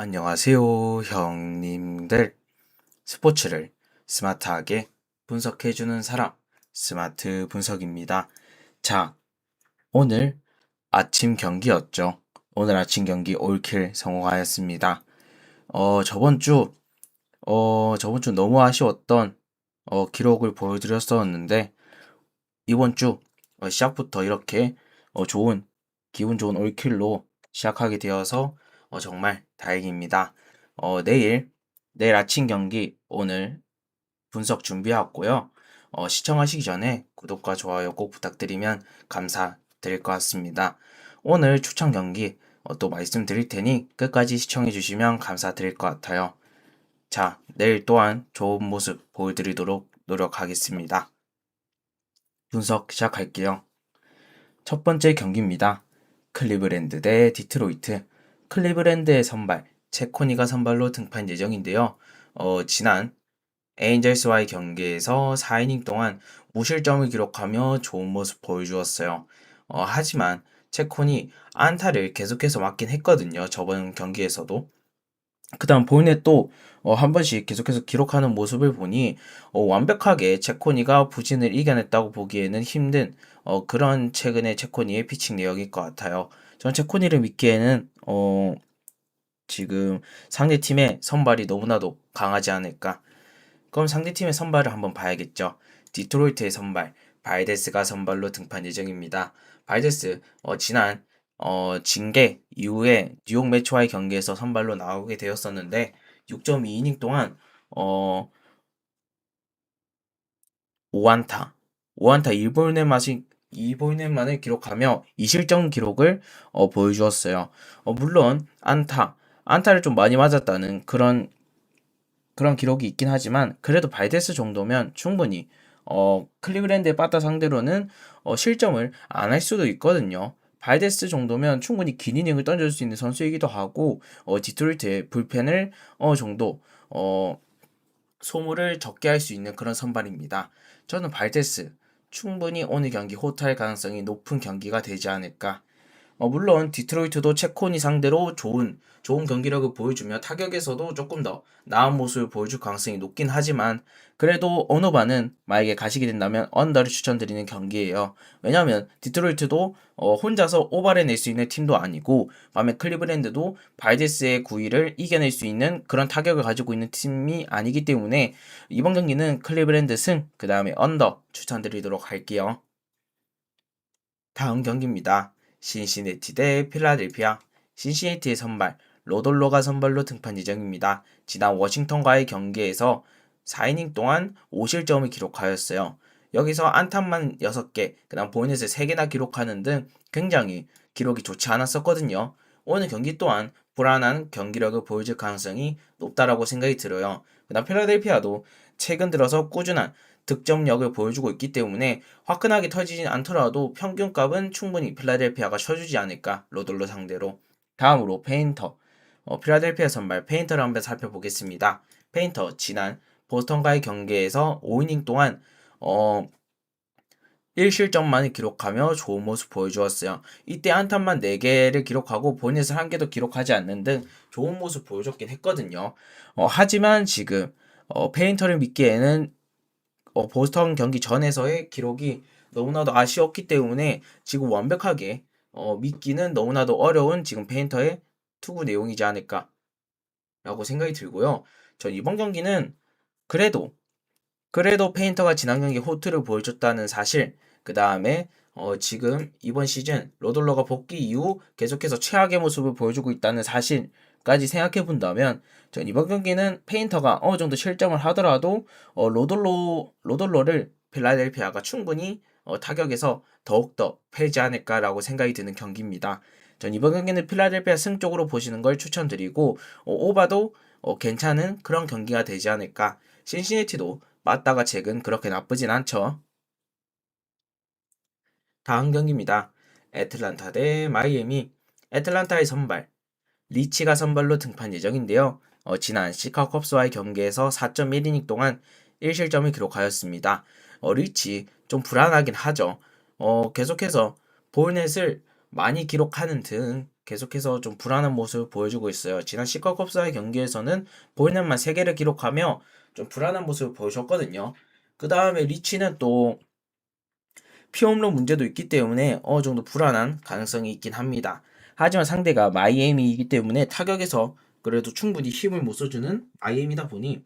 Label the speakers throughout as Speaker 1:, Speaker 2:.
Speaker 1: 안녕하세요, 형님들. 스포츠를 스마트하게 분석해주는 사람, 스마트 분석입니다. 자, 오늘 아침 경기였죠. 오늘 아침 경기 올킬 성공하였습니다. 저번 주, 저번 주 너무 아쉬웠던 기록을 보여드렸었는데, 이번 주 시작부터 이렇게 좋은, 기분 좋은 올킬로 시작하게 되어서 정말 다행입니다. 내일 아침 경기 오늘 분석 준비하고요. 시청하시기 전에 구독과 좋아요 꼭 부탁드리면 감사드릴 것 같습니다. 오늘 추천 경기 또 말씀드릴 테니 끝까지 시청해 주시면 감사드릴 것 같아요. 자, 내일 또한 좋은 모습 보여드리도록 노력하겠습니다. 분석 시작할게요. 첫 번째 경기입니다. 클리브랜드 대 디트로이트. 클리브랜드의 선발, 체코니가 선발로 등판 예정인데요. 지난 에인절스와의 경기에서 4이닝 동안 무실점을 기록하며 좋은 모습 보여주었어요. 하지만 체코니 안타를 계속해서 맞긴 했거든요. 저번 경기에서도. 그다음 본인의 또 한 번씩 계속해서 기록하는 모습을 보니 완벽하게 체코니가 부진을 이겨냈다고 보기에는 힘든 그런 최근의 체코니의 피칭 내역일 것 같아요. 전 체코니를 믿기에는 지금 상대 팀의 선발이 너무나도 강하지 않을까. 그럼 상대 팀의 선발을 한번 봐야겠죠. 디트로이트의 선발 발데스가 선발로 등판 예정입니다. 발데스 지난 징계 이후에 뉴욕 매츠와의 경기에서 선발로 나오게 되었었는데 6.2이닝 동안 어 5안타 5안타 2볼넷만을 기록하며 2실점 기록을 보여주었어요. 물론 안타를 좀 많이 맞았다는 그런 기록이 있긴 하지만 그래도 발데스 정도면 충분히 클리브랜드의 빠따 상대로는 실점을 안 할 수도 있거든요. 발데스 정도면 충분히 긴 이닝을 던질 수 있는 선수이기도 하고 디트로이트의 불펜을 어느 정도 소모를 적게 할 수 있는 그런 선발입니다. 저는 발데스 충분히 오늘 경기 호투할 가능성이 높은 경기가 되지 않을까. 물론 디트로이트도 체코니 상대로 좋은 경기력을 보여주며 타격에서도 조금 더 나은 모습을 보여줄 가능성이 높긴 하지만 그래도 어느 반은 만약에 가시게 된다면 언더를 추천드리는 경기예요. 왜냐하면 디트로이트도 혼자서 오바를 낼 수 있는 팀도 아니고 반면 클리브랜드도 발데스의 구위를 이겨낼 수 있는 그런 타격을 가지고 있는 팀이 아니기 때문에 이번 경기는 클리브랜드 승, 그 다음에 언더 추천드리도록 할게요. 다음 경기입니다. 신시내티 대 필라델피아. 신시내티의 선발 로돌로가 선발로 등판 예정입니다. 지난 워싱턴과의 경기에서 4이닝 동안 5실점을 기록하였어요. 여기서 안타만 6개, 그다음 보이넷을 3개나 기록하는 등 굉장히 기록이 좋지 않았었거든요. 오늘 경기 또한 불안한 경기력을 보여줄 가능성이 높다라고 생각이 들어요. 그다음 필라델피아도 최근 들어서 꾸준한 득점력을 보여주고 있기 때문에 화끈하게 터지진 않더라도 평균값은 충분히 필라델피아가 쳐주지 않을까 로돌로 상대로. 다음으로 페인터 필라델피아 선발 페인터를 한번 살펴보겠습니다. 페인터 지난 보스턴과의 경기에서 5이닝 동안 어 1실점만을 기록하며 좋은 모습 보여주었어요. 이때 안타만 4개를 기록하고 보넷을 1개도 기록하지 않는 등 좋은 모습 보여줬긴 했거든요. 하지만 지금 페인터를 믿기에는 보스턴 경기 전에서의 기록이 너무나도 아쉬웠기 때문에 지금 완벽하게 믿기는 너무나도 어려운 지금 페인터의 투구 내용이지 않을까라고 생각이 들고요. 전 이번 경기는 그래도 페인터가 지난 경기 호투를 보여줬다는 사실, 그 다음에 지금 이번 시즌 로돌러가 복귀 이후 계속해서 최악의 모습을 보여주고 있다는 사실까지 생각해 본다면 전 이번 경기는 페인터가 어느 정도 실점을 하더라도 로돌로를 필라델피아가 충분히 타격에서 더욱더 패지 않을까라고 생각이 드는 경기입니다. 전 이번 경기는 필라델피아 승 쪽으로 보시는 걸 추천드리고 오바도 괜찮은 그런 경기가 되지 않을까. 신시내티도 맞다가 책은 그렇게 나쁘진 않죠. 다음 경기입니다. 애틀란타 대 마이애미. 애틀란타의 선발 리치가 선발로 등판 예정인데요. 지난 시카고 컵스와의 경기에서 4.1이닝 동안 1실점을 기록하였습니다. 리치 좀 불안하긴 하죠. 계속해서 볼넷을 많이 기록하는 등 계속해서 좀 불안한 모습을 보여주고 있어요. 지난 시카컵스와의 경기에서는 볼넷만 3개를 기록하며 좀 불안한 모습을 보여줬거든요. 그 다음에 리치는 또 피홈런 문제도 있기 때문에 어느 정도 불안한 가능성이 있긴 합니다. 하지만 상대가 마이애미이기 때문에 타격에서 그래도 충분히 힘을 못 써주는 마이애미다 보니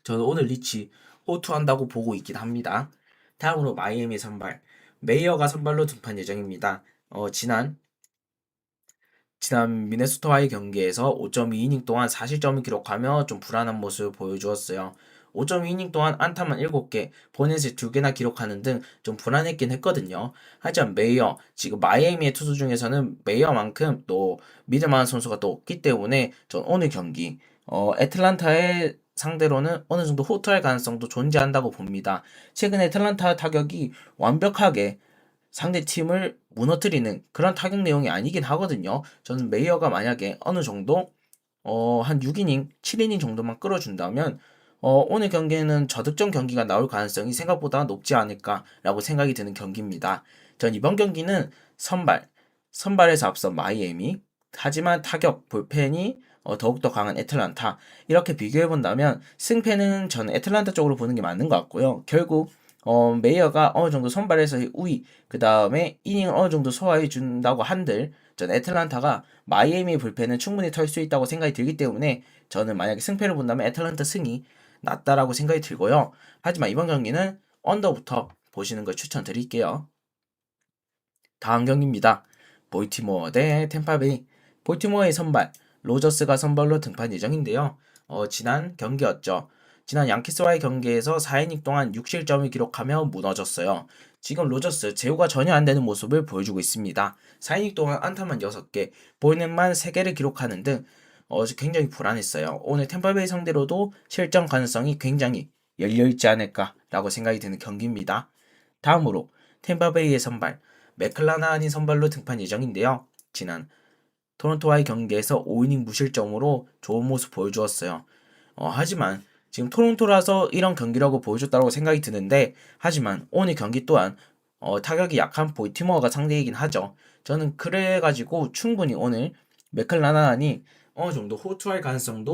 Speaker 1: 저는 오늘 리치 호투한다고 보고 있긴 합니다. 다음으로 마이애미 선발 메이어가 선발로 등판 예정입니다. 지난 미네소타와의 경기에서 5.2이닝 동안 4실점을 기록하며 좀 불안한 모습을 보여주었어요. 5.2이닝 동안 안타만 7개, 보넷을 2개나 기록하는 등 좀 불안했긴 했거든요. 하지만 메이어, 지금 마이애미의 투수 중에서는 메이어만큼 또 믿을만한 선수가 또 없기 때문에 전 오늘 경기 애틀란타의 상대로는 어느 정도 호투할 가능성도 존재한다고 봅니다. 최근 애틀란타 타격이 완벽하게 상대 팀을 무너뜨리는 그런 타격 내용이 아니긴 하거든요. 저는 메이어가 만약에 어느 정도 한 6이닝, 7이닝 정도만 끌어준다면 오늘 경기에는 저득점 경기가 나올 가능성이 생각보다 높지 않을까라고 생각이 드는 경기입니다. 전 이번 경기는 선발에서 앞선 마이애미, 하지만 타격, 불펜이 더욱더 강한 애틀란타 이렇게 비교해 본다면 승패는 저는 애틀란타 쪽으로 보는 게 맞는 것 같고요. 결국 메이어가 어느 정도 선발에서의 우위, 그 다음에 이닝을 어느 정도 소화해 준다고 한들, 전 애틀란타가 마이애미 불펜은 충분히 털 수 있다고 생각이 들기 때문에 저는 만약에 승패를 본다면 애틀란타 승이 낫다라고 생각이 들고요. 하지만 이번 경기는 언더부터 보시는 걸 추천드릴게요. 다음 경기입니다. 볼티모어 대 템파베이. 볼티모어의 선발, 로저스가 선발로 등판 예정인데요. 지난 경기였죠. 지난 양키스와의 경기에서 4이닝 동안 6실점을 기록하며 무너졌어요. 지금 로저스 제구가 전혀 안 되는 모습을 보여주고 있습니다. 4이닝 동안 안타만 6개, 볼넷만 3개를 기록하는 등 굉장히 불안했어요. 오늘 템파베이 상대로도 실점 가능성이 굉장히 열려있지 않을까라고 생각이 드는 경기입니다. 다음으로 템파베이의 선발, 맥클라나한이 선발로 등판 예정인데요. 지난 토론토와의 경기에서 5이닝 무실점으로 좋은 모습 보여주었어요. 하지만 지금 토론토라서 이런 경기라고 보여줬다고 생각이 드는데, 하지만 오늘 경기 또한 타격이 약한 볼티모어가 상대이긴 하죠. 저는 그래가지고 충분히 오늘 맥클라나한이 어느 정도 호투할 가능성이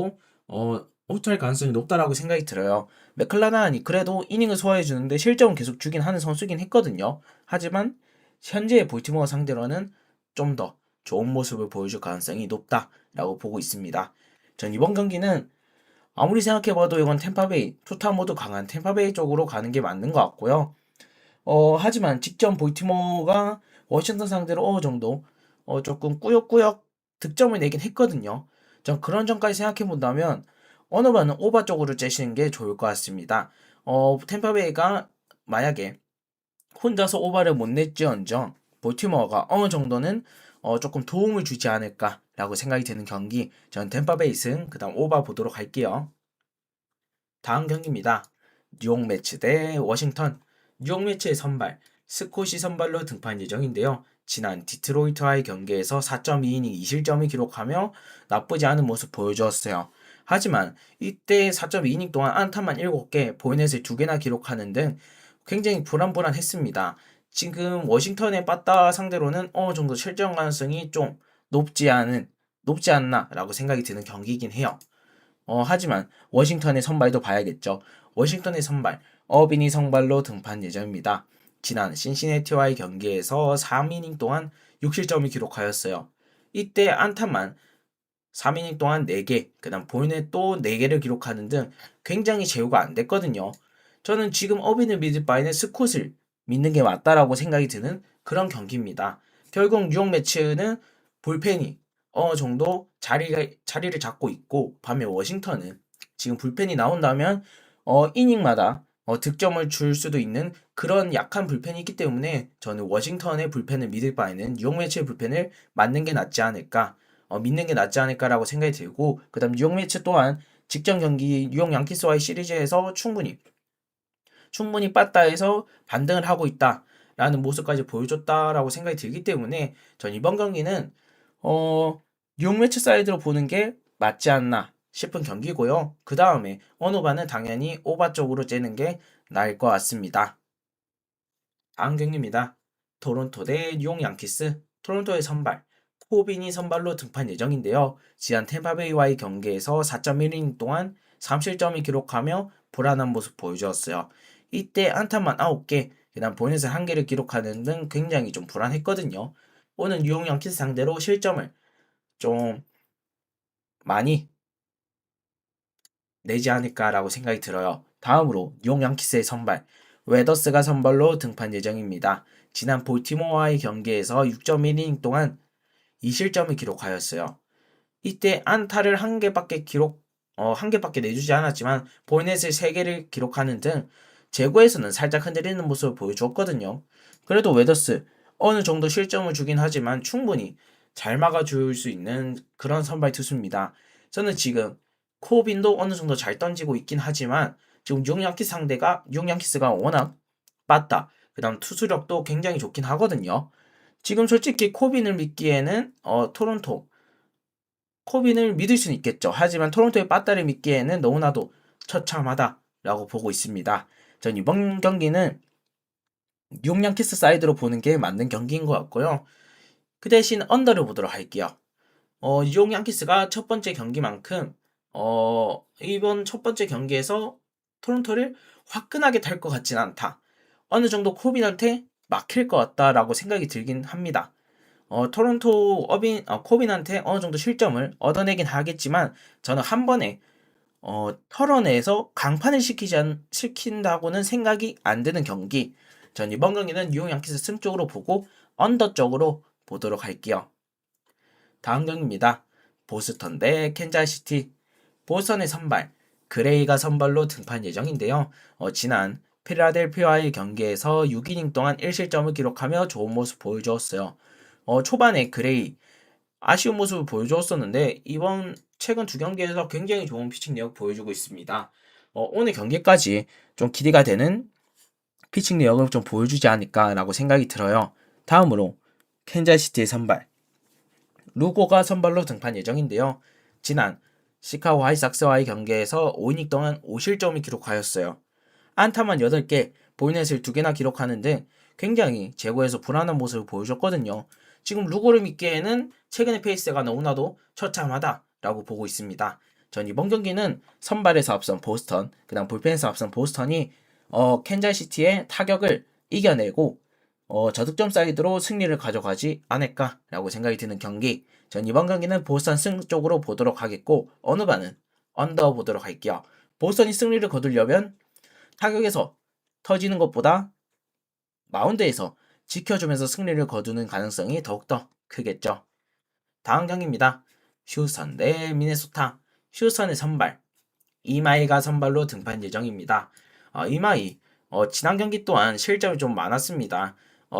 Speaker 1: 높다라고 생각이 들어요. 맥클라나한이 그래도 이닝을 소화해 주는데 실점은 계속 주긴 하는 선수긴 했거든요. 하지만 현재의 볼티모어 상대로는 좀 더 좋은 모습을 보여줄 가능성이 높다라고 보고 있습니다. 전 이번 경기는 아무리 생각해봐도 이건 템파베이, 투타 모두 강한 템파베이 쪽으로 가는 게 맞는 것 같고요. 하지만 직전 볼티모어가 워싱턴 상대로 어느 정도 조금 꾸역꾸역 득점을 내긴 했거든요. 전 그런 점까지 생각해 본다면 어느 반은 오바 쪽으로 째시는 게 좋을 것 같습니다. 템파베이가 만약에 혼자서 오바를 못 낼지언정 볼티모어가 어느 정도는 조금 도움을 주지 않을까라고 생각이 드는 경기. 전 템파베이 승, 그다음 오바 보도록 할게요. 다음 경기입니다. 뉴욕 매츠 대 워싱턴. 뉴욕 매츠의 선발, 스콧이 선발로 등판 예정인데요. 지난 디트로이트와의 경기에서 4.2이닝 2실점을 기록하며 나쁘지 않은 모습 보여주었어요. 하지만 이때 4.2이닝 동안 안타만 7개, 볼넷을 2개나 기록하는 등 굉장히 불안불안했습니다. 지금 워싱턴의 빠따 상대로는 어느 정도 실점 가능성이 좀 높지 않나라고 생각이 드는 경기이긴 해요. 하지만 워싱턴의 선발도 봐야겠죠. 워싱턴의 선발, 어빈이 선발로 등판 예정입니다. 지난 신시내티와의 경기에서 3이닝 동안 6실점을 기록하였어요. 이때 안타만 3이닝 동안 4개, 그다음 볼넷 또 4개를 기록하는 등 굉장히 제구가 안 됐거든요. 저는 지금 어빈을 믿을 바에는 스콧을 믿는 게 맞다라고 생각이 드는 그런 경기입니다. 결국 뉴욕 매치는 불펜이 어느 정도 자리를 잡고 있고, 반면 워싱턴은 지금 불펜이 나온다면 이닝마다 득점을 줄 수도 있는 그런 약한 불펜이 있기 때문에 저는 워싱턴의 불펜을 믿을 바에는 뉴욕 매치의 불펜을 맞는 게 낫지 않을까, 믿는 게 낫지 않을까라고 생각이 들고, 그다음 뉴욕 매치 또한 직전 경기 뉴욕 양키스와의 시리즈에서 충분히 빠따에서 반등을 하고 있다라는 모습까지 보여줬다라고 생각이 들기 때문에 전 이번 경기는 뉴욕 매치 사이드로 보는 게 맞지 않나 싶은 경기고요. 그 다음에 어느 반은 당연히 오바 쪽으로 째는 게 나을 것 같습니다. 다음 경기입니다. 토론토 대 뉴욕 양키스. 토론토의 선발, 코빈이 선발로 등판 예정인데요. 지난 템파베이와의 경기에서 4.1이닝 동안 3실점을 기록하며 불안한 모습 보여주었어요. 이때 안타만 9개, 그다음 본넷을 1개를 기록하는 등 굉장히 좀 불안했거든요. 오늘 뉴욕 양키스 상대로 실점을 좀 많이 내지 않을까라고 생각이 들어요. 다음으로 뉴욕 양키스의 선발 웨더스가 선발로 등판 예정입니다. 지난 볼티모어와의 경기에서 6.1이닝 동안 2실점을 기록하였어요. 이때 안타를 한 개밖에 내주지 않았지만 볼넷을 3개를 기록하는 등 제구에서는 살짝 흔들리는 모습을 보여주었거든요. 그래도 웨더스 어느 정도 실점을 주긴 하지만 충분히 잘 막아줄 수 있는 그런 선발 투수입니다. 저는 지금 코빈도 어느 정도 잘 던지고 있긴 하지만 지금 뉴욕 양키스가 워낙 빠따 그다음 투수력도 굉장히 좋긴 하거든요. 지금 솔직히 코빈을 믿기에는 토론토 코빈을 믿을 수는 있겠죠. 하지만 토론토의 빠따를 믿기에는 너무나도 처참하다라고 보고 있습니다. 전 이번 경기는 뉴욕 양키스 사이드로 보는 게 맞는 경기인 것 같고요. 그 대신 언더를 보도록 할게요. 뉴욕 양키스가 첫 번째 경기만큼 이번 첫 번째 경기에서 토론토를 화끈하게 탈 것 같진 않다. 어느 정도 코빈한테 막힐 것 같다라고 생각이 들긴 합니다. 코빈한테 어느 정도 실점을 얻어내긴 하겠지만 저는 한 번에 털어내서 강판을 시킨다고는 생각이 안 드는 경기. 전 이번 경기는 뉴욕 양키스 승 쪽으로 보고 언더 쪽으로 보도록 할게요. 다음 경기입니다. 보스턴 대 캔자스시티. 보스턴의 선발 그레이가 선발로 등판 예정인데요. 지난 필라델피아와의 경기에서 6이닝 동안 1실점을 기록하며 좋은 모습 보여주었어요. 초반에 그레이 아쉬운 모습을 보여주었었는데 이번 최근 두 경기에서 굉장히 좋은 피칭 내역 보여주고 있습니다. 오늘 경기까지 좀 기대가 되는 피칭 내역을 좀 보여주지 않을까라고 생각이 들어요. 다음으로 캔자스시티의 선발 루고가 선발로 등판 예정인데요. 지난 시카고 화이삭스와의 경기에서 5이닝 동안 5실점을 기록하였어요. 안타만 8개, 볼넷을 2개나 기록하는 등 굉장히 제구에서 불안한 모습을 보여줬거든요. 지금 루고를 믿기에는 최근의 페이스가 너무나도 처참하다라고 보고 있습니다. 전 이번 경기는 선발에서 앞선 보스턴, 그다음 불펜에서 앞선 보스턴이 캔자스시티의 타격을 이겨내고 저득점 사이드로 승리를 가져가지 않을까라고 생각이 드는 경기. 전 이번 경기는 보스턴 승 쪽으로 보도록 하겠고 어느 반은 언더 보도록 할게요. 보스턴이 승리를 거두려면 타격에서 터지는 것보다 마운드에서 지켜주면서 승리를 거두는 가능성이 더욱더 크겠죠. 다음 경기입니다. 휴스턴 대 미네소타. 휴스턴의 선발 이마이가 선발로 등판 예정입니다. 이마이 지난 경기 또한 실점이 좀 많았습니다.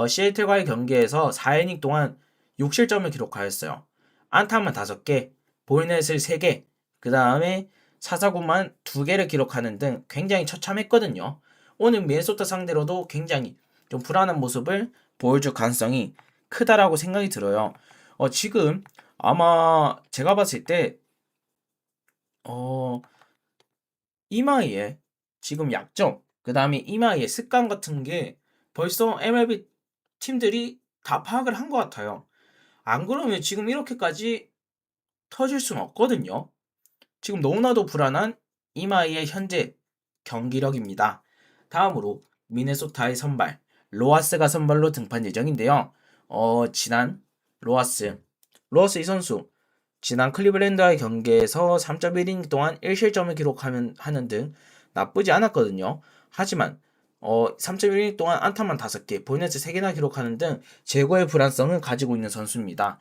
Speaker 1: 시애틀과의 경기에서 4이닝 동안 6실점을 기록하였어요. 안타만 5개, 볼넷을 3개, 그 다음에 사사구만 2개를 기록하는 등 굉장히 처참했거든요. 오늘 미네소타 상대로도 굉장히 좀 불안한 모습을 보여줄 가능성이 크다라고 생각이 들어요. 지금 아마 제가 봤을 때 이마이의 지금 약점, 그 다음에 이마이의 습관 같은 게 벌써 MLB 팀들이 다 파악을 한 것 같아요. 안 그러면 지금 이렇게까지 터질 수는 없거든요. 지금 너무나도 불안한 이마이의 현재 경기력입니다. 다음으로 미네소타의 선발 로하스가 선발로 등판 예정인데요. 지난 로하스 이 선수 지난 클리블랜드와의 경기에서 3.1이닝 동안 1실점을 하는 등 나쁘지 않았거든요. 하지만 3.1이닝 동안 안타만 5개, 볼넷을 3개나 기록하는 등 제거의 불안성을 가지고 있는 선수입니다.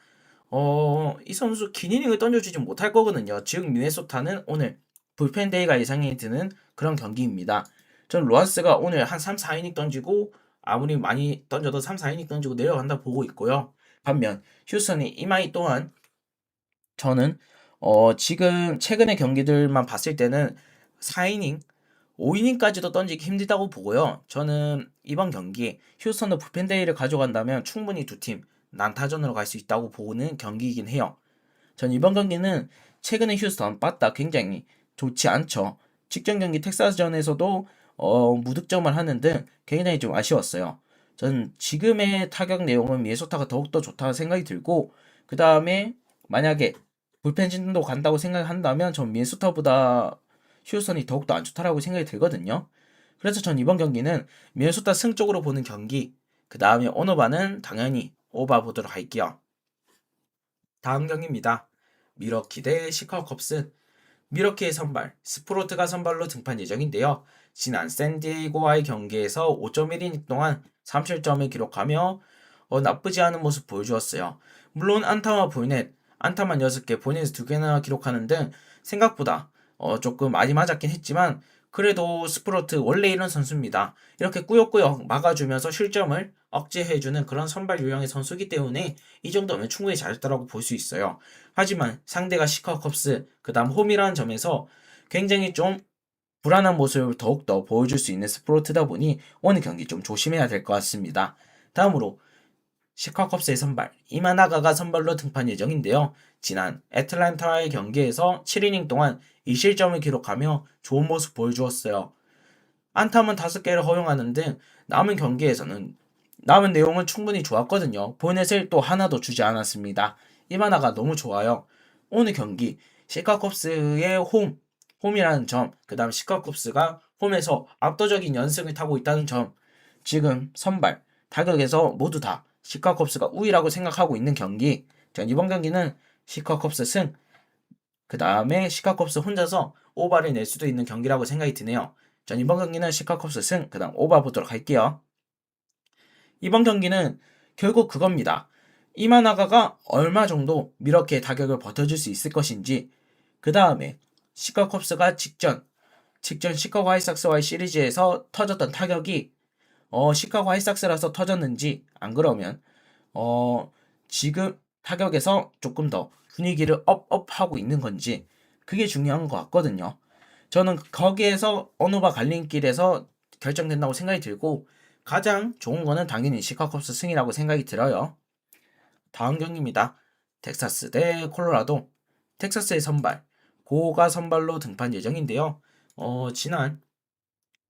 Speaker 1: 이 선수 긴 이닝을 던져주지 못할 거거든요. 즉 미네소타는 오늘 불펜 데이가 예상이 드는 그런 경기입니다. 전 로하스가 오늘 한 3, 4이닝 던지고 아무리 많이 던져도 3, 4이닝 던지고 내려간다 보고 있고요. 반면 휴스턴이 이마이 또한 저는 지금 최근의 경기들만 봤을 때는 4이닝, 5이닝까지도 던지기 힘들다고 보고요. 저는 이번 경기 휴스턴도 불펜 데이를 가져간다면 충분히 두 팀 난타전으로 갈 수 있다고 보는 경기이긴 해요. 전 이번 경기는 최근에 휴스턴 빠따 굉장히 좋지 않죠. 직전 경기 텍사스전에서도 무득점을 하는 등 굉장히 좀 아쉬웠어요. 전 지금의 타격 내용은 미네소타가 더욱더 좋다고 생각이 들고 그 다음에 만약에 불펜 진도 간다고 생각한다면 전 미네소타보다 휴스턴이 더욱더 안 좋다라고 생각이 들거든요. 그래서 전 이번 경기는 미네소타 승 쪽으로 보는 경기, 그 다음에 오너바는 당연히 오바 보도록 할게요. 다음 경기입니다. 미러키 대 시카고 컵스. 미러키의 선발, 스프로트가 선발로 등판 예정인데요. 지난 샌디에이고와의 경기에서 5.1이닝 동안 3실점을 기록하며 나쁘지 않은 모습 보여주었어요. 물론 안타와 볼넷, 안타만 6개, 볼넷 2개나 기록하는 등 생각보다 조금 많이 맞았긴 했지만 그래도 스프로트 원래 이런 선수입니다. 이렇게 꾸역꾸역 막아주면서 실점을 억제해주는 그런 선발 유형의 선수이기 때문에 이 정도면 충분히 잘했다고 볼 수 있어요. 하지만 상대가 시카고 컵스, 그 다음 홈이라는 점에서 굉장히 좀 불안한 모습을 더욱더 보여줄 수 있는 스프로트다 보니 오늘 경기 좀 조심해야 될 것 같습니다. 다음으로 시카고 컵스의 선발 이마나가가 선발로 등판 예정인데요. 지난 애틀랜타와의 경기에서 7이닝 동안 2실점을 기록하며 좋은 모습 보여주었어요. 안타만 5개를 허용하는 등 남은 경기에서는 남은 내용은 충분히 좋았거든요. 볼넷을 또 하나도 주지 않았습니다. 이마나가 너무 좋아요. 오늘 경기 시카고 컵스의 홈이라는 점, 그 다음 시카고 컵스가 홈에서 압도적인 연승을 타고 있다는 점, 지금 선발, 타격에서 모두 다 시카고 컵스가 우위라고 생각하고 있는 경기. 전 이번 경기는 시카고 컵스 승, 그 다음에 시카고 컵스 혼자서 오바를 낼 수도 있는 경기라고 생각이 드네요. 전 이번 경기는 시카고 컵스 승, 그 다음 오바 보도록 할게요. 이번 경기는 결국 그겁니다. 이마나가가 얼마 정도 미러키의 타격을 버텨줄 수 있을 것인지, 그 다음에 시카고 컵스가 직전 시카고 화이트삭스와의 시리즈에서 터졌던 타격이 시카고 화이트삭스라서 터졌는지, 안 그러면 지금 타격에서 조금 더 분위기를 업하고 있는 건지, 그게 중요한 것 같거든요. 저는 거기에서 어느 바 갈림길에서 결정된다고 생각이 들고, 가장 좋은 거는 당연히 시카고 컵스 승이라고 생각이 들어요. 다음 경기입니다. 텍사스 대 콜로라도. 텍사스의 선발 고가 선발로 등판 예정인데요. 지난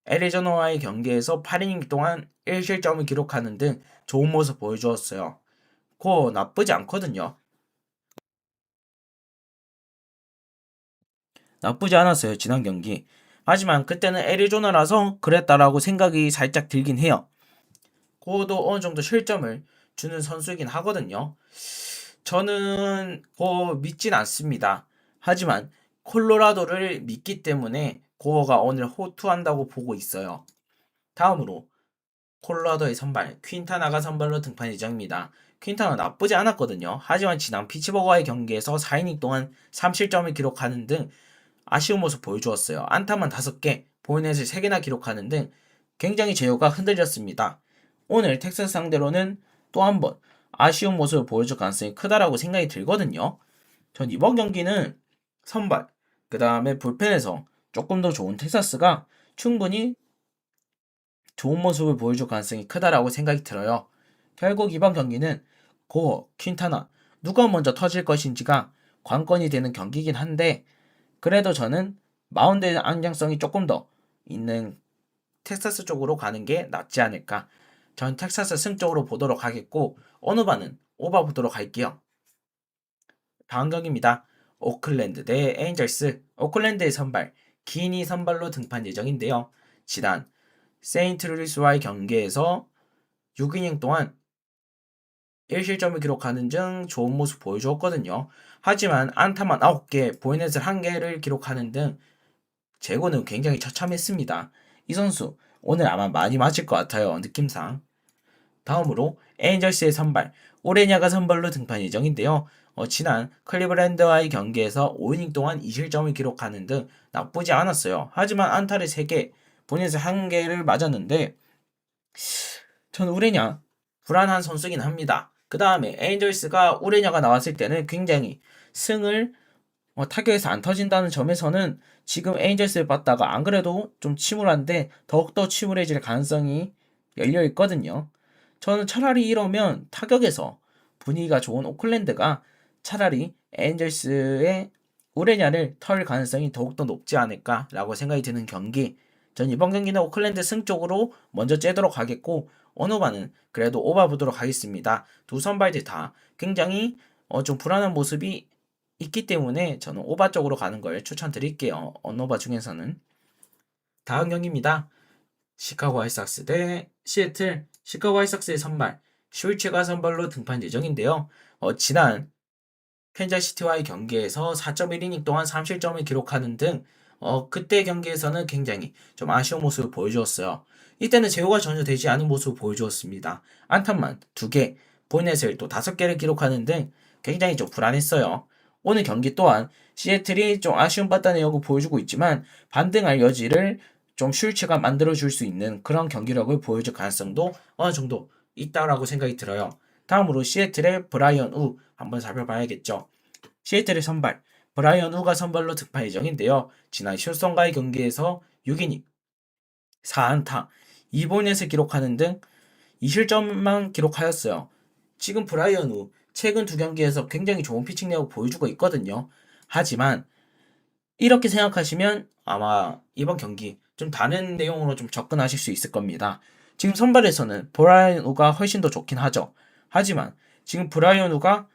Speaker 1: 애리조나와의 경기에서 8이닝 동안 1실점을 기록하는 등 좋은 모습 보여주었어요. 고 나쁘지 않거든요. 나쁘지 않았어요, 지난 경기. 하지만 그때는 애리조나라서 그랬다라고 생각이 살짝 들긴 해요. 고도 어느 정도 실점을 주는 선수이긴 하거든요. 저는 고 믿진 않습니다. 하지만 콜로라도를 믿기 때문에 고어가 오늘 호투한다고 보고 있어요. 다음으로 콜로라도의 선발 퀸타나가 선발로 등판 예정입니다. 퀸타나 나쁘지 않았거든요. 하지만 지난 피츠버거와의 경기에서 4이닝 동안 3실점을 기록하는 등 아쉬운 모습 보여주었어요. 안타만 5개, 볼넷을 3개나 기록하는 등 굉장히 제어가 흔들렸습니다. 오늘 텍사스 상대로는 또 한 번 아쉬운 모습을 보여줄 가능성이 크다라고 생각이 들거든요. 전 이번 경기는 선발, 그 다음에 불펜에서 조금 더 좋은 텍사스가 충분히 좋은 모습을 보여줄 가능성이 크다라고 생각이 들어요. 결국 이번 경기는 고어, 퀸타나 누가 먼저 터질 것인지가 관건이 되는 경기긴 한데, 그래도 저는 마운드의 안정성이 조금 더 있는 텍사스 쪽으로 가는 게 낫지 않을까. 전 텍사스 승 쪽으로 보도록 하겠고, 어느 바는 오바 보도록 할게요. 다음 경기입니다. 오클랜드 대 에인절스. 오클랜드의 선발 기니 선발로 등판 예정인데요. 지난 세인트루이스와의 경기에서 6이닝 동안 1실점을 기록하는 등 좋은 모습 보여주었거든요. 하지만 안타만 9개, 볼넷을 1개를 기록하는 등 제구는 굉장히 처참했습니다. 이 선수 오늘 아마 많이 맞을 것 같아요, 느낌상. 다음으로 에인절스의 선발 오레냐가 선발로 등판 예정인데요. 지난 클리브랜드와의 경기에서 5이닝 동안 2실점을 기록하는 등 나쁘지 않았어요. 하지만 안타를 3개, 본넷을 1개를 맞았는데 전 오레냐 불안한 선수긴 합니다. 그 다음에 에인절스가 오레냐가 나왔을 때는 굉장히 승을 타격에서 안 터진다는 점에서는 지금 에인절스를 봤다가 안 그래도 좀 침울한데 더욱더 침울해질 가능성이 열려 있거든요. 저는 차라리 이러면 타격에서 분위기가 좋은 오클랜드가 차라리 에인절스의 우레냐를 털 가능성이 더욱더 높지 않을까라고 생각이 드는 경기. 전 이번 경기는 오클랜드 승 쪽으로 먼저 째도록 하겠고, 어노바는 그래도 오바 보도록 하겠습니다. 두 선발들 다 굉장히 좀 불안한 모습이 있기 때문에 저는 오바 쪽으로 가는 걸 추천드릴게요. 언오바 중에서는. 다음 경기입니다. 시카고 화이트삭스 대 시애틀. 시카고 화이트삭스의 선발 슐츠가 선발로 등판 예정인데요. 지난 캔자시티와의 경기에서 4.1이닝 동안 3실점을 기록하는 등 그때 경기에서는 굉장히 좀 아쉬운 모습을 보여주었어요. 이때는 제호가 전혀 되지 않은 모습을 보여주었습니다. 안타만 2개, 볼넷을 또 5개를 기록하는 등 굉장히 좀 불안했어요. 오늘 경기 또한 시애틀이 좀 아쉬운 바다 내역을 보여주고 있지만 반등할 여지를 좀 슐츠가 만들어줄 수 있는 그런 경기력을 보여줄 가능성도 어느 정도 있다라고 생각이 들어요. 다음으로 시애틀의 브라이언 우 한번 살펴봐야겠죠. 시애틀의 선발 브라이언 우가 선발로 등판 예정인데요. 지난 휴스턴과의 경기에서 6이닝 4안타 2볼넷을 기록하는 등 2실점만 기록하였어요. 지금 브라이언 우 최근 2경기에서 굉장히 좋은 피칭 내역을 보여주고 있거든요. 하지만 이렇게 생각하시면 아마 이번 경기 좀 다른 내용으로 좀 접근하실 수 있을 겁니다. 지금 선발에서는 브라이언 우가 훨씬 더 좋긴 하죠. 하지만 지금 브라이언 우가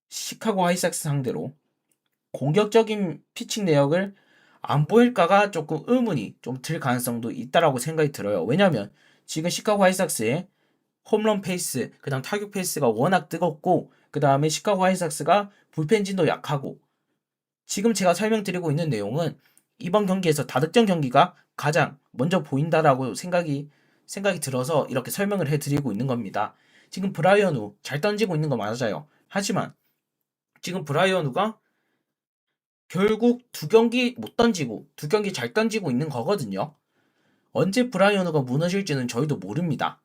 Speaker 1: 시카고 화이트삭스 상대로 공격적인 피칭 내역을 안 보일까가 조금 의문이 좀 들 가능성도 있다라고 생각이 들어요. 왜냐면 지금 시카고 화이트삭스의 홈런 페이스, 그다음 타격 페이스가 워낙 뜨겁고 그 다음에 시카고 화이트삭스가 불펜진도 약하고 지금 제가 설명드리고 있는 내용은 이번 경기에서 다득점 경기가 가장 먼저 보인다라고 생각이 들어서 이렇게 설명을 해드리고 있는 겁니다. 지금 브라이언 우 잘 던지고 있는 거 맞아요. 하지만 지금 브라이언 우가 결국 2경기 못 던지고 2경기 잘 던지고 있는 거거든요. 언제 브라이언 우가 무너질지는 저희도 모릅니다.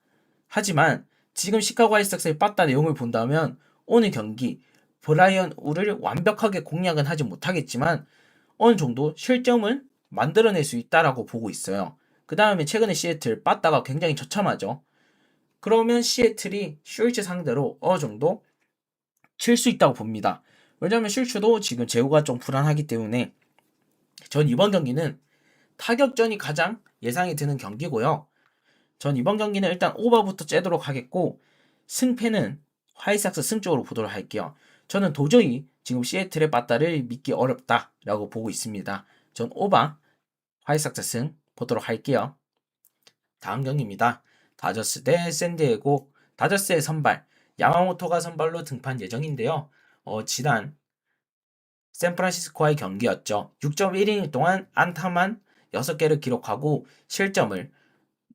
Speaker 1: 하지만 지금 시카고 화이트삭스의 빠따 내용을 본다면 오늘 경기 브라이언 우를 완벽하게 공략은 하지 못하겠지만 어느 정도 실점은 만들어낼 수 있다라고 보고 있어요. 그 다음에 최근에 시애틀 빠따가 굉장히 처참하죠. 그러면 시애틀이 슐츠 상대로 어느 정도 칠 수 있다고 봅니다. 왜냐면 슐츠도 지금 제구가 좀 불안하기 때문에 전 이번 경기는 타격전이 가장 예상이 드는 경기고요. 전 이번 경기는 일단 오버부터 째도록 하겠고 승패는 화이트삭스 승 쪽으로 보도록 할게요. 저는 도저히 지금 시애틀의 빠따를 믿기 어렵다라고 보고 있습니다. 전 오버 화이트삭스 승 보도록 할게요. 다음 경기입니다. 다저스 대 샌디에고. 다저스의 선발 야마모토가 선발로 등판 예정인데요. 지난 샌프란시스코와의 경기였죠. 6.1이닝 동안 안타만 6개를 기록하고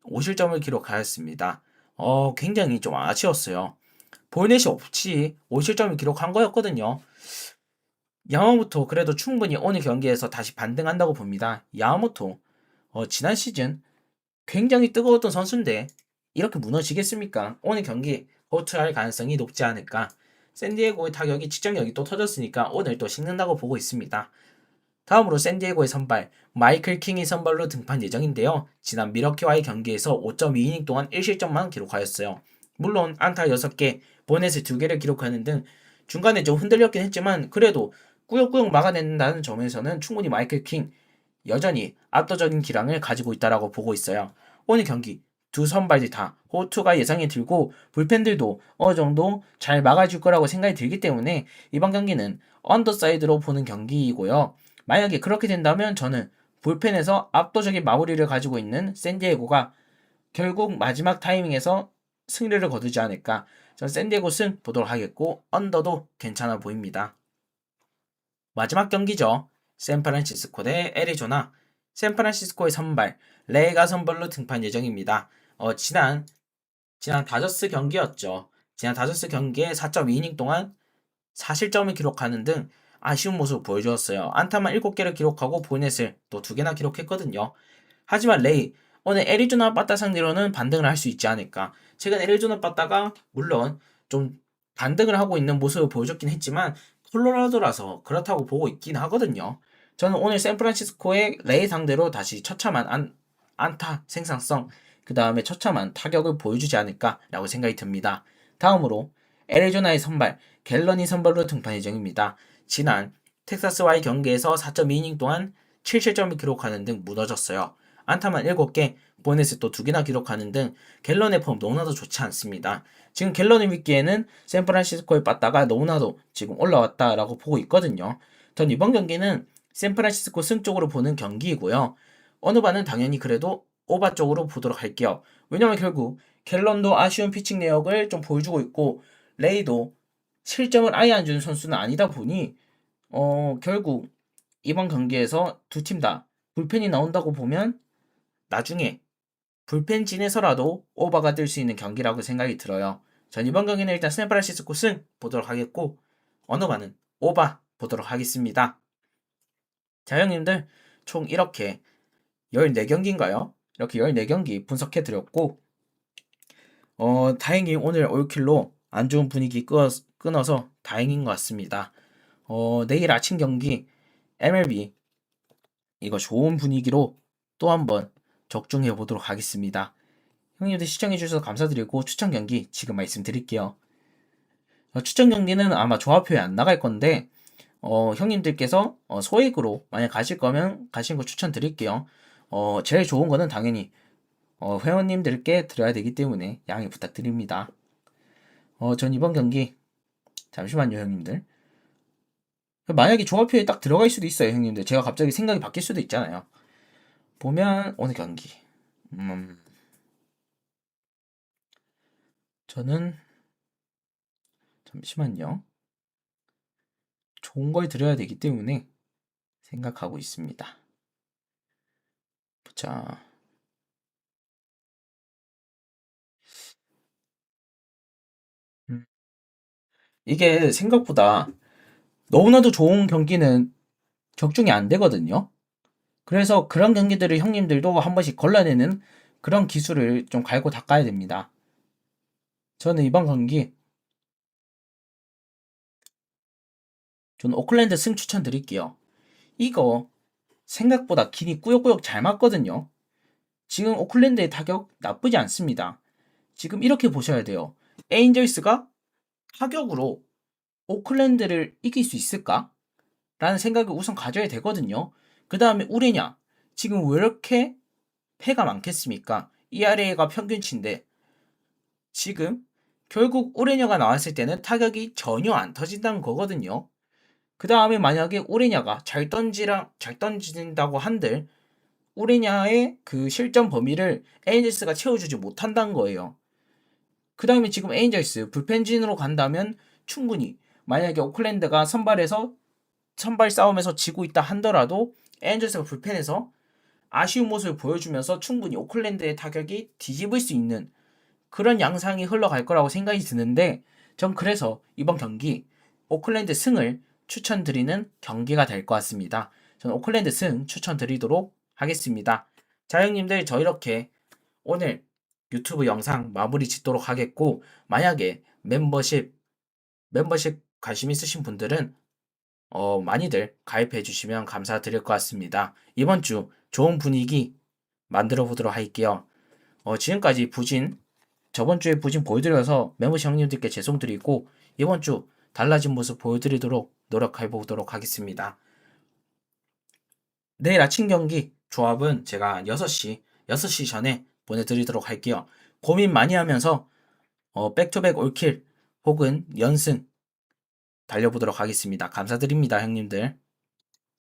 Speaker 1: 5실점을 기록하였습니다. 굉장히 좀 아쉬웠어요. 볼넷이 없이 5실점을 기록한 거였거든요. 야마모토 그래도 충분히 오늘 경기에서 다시 반등한다고 봅니다. 야마모토 지난 시즌 굉장히 뜨거웠던 선수인데 이렇게 무너지겠습니까? 오늘 경기 호투할 가능성이 높지 않을까. 샌디에고의 타격이 직전력이 또 터졌으니까 오늘 또 식는다고 보고 있습니다. 다음으로 샌디에고의 선발 마이클 킹이 선발로 등판 예정인데요. 지난 미러키와의 경기에서 5.2이닝 동안 1실점만 기록하였어요. 물론 안타 6개, 보넷을 2개를 기록하는 등 중간에 좀 흔들렸긴 했지만 그래도 꾸역꾸역 막아낸다는 점에서는 충분히 마이클 킹 여전히 압도적인 기량을 가지고 있다라고 보고 있어요. 오늘 경기 두 선발이 다 호투가 예상이 들고 불펜들도 어느 정도 잘 막아줄 거라고 생각이 들기 때문에 이번 경기는 언더사이드로 보는 경기이고요. 만약에 그렇게 된다면 저는 불펜에서 압도적인 마무리를 가지고 있는 샌디에고가 결국 마지막 타이밍에서 승리를 거두지 않을까. 전 샌디에고 승 보도록 하겠고 언더도 괜찮아 보입니다. 마지막 경기죠. 샌프란시스코 대 애리조나. 샌프란시스코의 선발 레이가 선발로 등판 예정입니다. 지난 다저스 경기였죠. 지난 다저스 경기에 4.2이닝 동안 4실점을 기록하는 등 아쉬운 모습을 보여주었어요. 안타만 7개를 기록하고 볼넷을 또 2개나 기록했거든요. 하지만 레이 오늘 애리조나 빠따 상대로는 반등을 할 수 있지 않을까. 최근 애리조나 빠따가 물론 좀 반등을 하고 있는 모습을 보여줬긴 했지만 콜로라도라서 그렇다고 보고 있긴 하거든요. 저는 오늘 샌프란시스코의 레이 상대로 다시 처참한 안타 생산성, 그 다음에 처참한 타격을 보여주지 않을까라고 생각이 듭니다. 다음으로 애리조나의 선발 갤런이 선발로 등판 예정입니다. 지난 텍사스와의 경기에서 4.2이닝 동안 7실점을 기록하는 등 무너졌어요. 안타만 7개, 보넷을 또 2개나 기록하는 등 갤런의 폼 너무나도 좋지 않습니다. 지금 갤런을 믿기에는 샌프란시스코에 빠따가 너무나도 지금 올라왔다라고 보고 있거든요. 전 이번 경기는 샌프란시스코 승 쪽으로 보는 경기이고요. 어느 바는 당연히 그래도 오바 쪽으로 보도록 할게요. 왜냐면 결국 갤런도 아쉬운 피칭 내역을 좀 보여주고 있고 레이도 실점을 아예 안 주는 선수는 아니다 보니 결국 이번 경기에서 두 팀 다 불펜이 나온다고 보면 나중에 불펜진에서라도 오버가 될 수 있는 경기라고 생각이 들어요. 전 이번 경기는 일단 샌프란시스코 승 보도록 하겠고 어느 바는 오버 보도록 하겠습니다. 자, 형님들 총 이렇게 14경기인가요? 이렇게 14경기 분석해 드렸고 다행히 오늘 올킬로 안 좋은 분위기 끊어서 다행인 것 같습니다. 내일 아침 경기 MLB 이거 좋은 분위기로 또 한번 적중해 보도록 하겠습니다. 형님들 시청해 주셔서 감사드리고 추천 경기 지금 말씀드릴게요. 추천 경기는 아마 조합표에 안 나갈 건데 형님들께서 소액으로 만약 가실 거면 가신 거 추천드릴게요. 제일 좋은 거는 당연히 회원님들께 드려야 되기 때문에 양해 부탁드립니다. 전 이번 경기 잠시만요 형님들. 만약에 조합표에 딱 들어갈 수도 있어요 형님들. 제가 갑자기 생각이 바뀔 수도 있잖아요. 보면 오늘 경기 저는 잠시만요. 좋은 걸 드려야 되기 때문에 생각하고 있습니다. 자, 이게 생각보다 너무나도 좋은 경기는 적중이 안 되거든요. 그래서 그런 경기들을 형님들도 한 번씩 걸러내는 그런 기술을 좀 갈고 닦아야 됩니다. 저는 이번 경기 저는 오클랜드 승 추천드릴게요. 이거 생각보다 기니 꾸역꾸역 잘 맞거든요. 지금 오클랜드의 타격 나쁘지 않습니다. 지금 이렇게 보셔야 돼요. 에인절스가 타격으로 오클랜드를 이길 수 있을까? 라는 생각을 우선 가져야 되거든요. 그 다음에 우레냐. 지금 왜 이렇게 패가 많겠습니까? ERA가 평균치인데 지금 결국 우레냐가 나왔을 때는 타격이 전혀 안 터진다는 거거든요. 그 다음에 만약에 우레냐가 잘 던진다고 한들 우레냐의 그 실점 범위를 에인절스가 채워주지 못한다는 거예요. 그 다음에 지금 에인절스 불펜진으로 간다면 충분히 만약에 오클랜드가 선발 싸움에서 지고 있다 한더라도 에인절스가 불펜에서 아쉬운 모습을 보여주면서 충분히 오클랜드의 타격이 뒤집을 수 있는 그런 양상이 흘러갈 거라고 생각이 드는데 전 그래서 이번 경기 오클랜드 승을 추천드리는 경기가 될 것 같습니다. 저는 오클랜드 승 추천드리도록 하겠습니다. 자 형님들 저 이렇게 오늘 유튜브 영상 마무리 짓도록 하겠고 만약에 멤버십 관심 있으신 분들은 많이들 가입해 주시면 감사드릴 것 같습니다. 이번 주 좋은 분위기 만들어 보도록 할게요. 지금까지 저번 주에 부진 보여드려서 멤버십 형님들께 죄송드리고 이번 주 달라진 모습 보여드리도록 노력해 보도록 하겠습니다. 내일 아침 경기 조합은 제가 6시 전에 보내드리도록 할게요. 고민 많이 하면서 백투백 올킬 혹은 연승 달려보도록 하겠습니다. 감사드립니다, 형님들.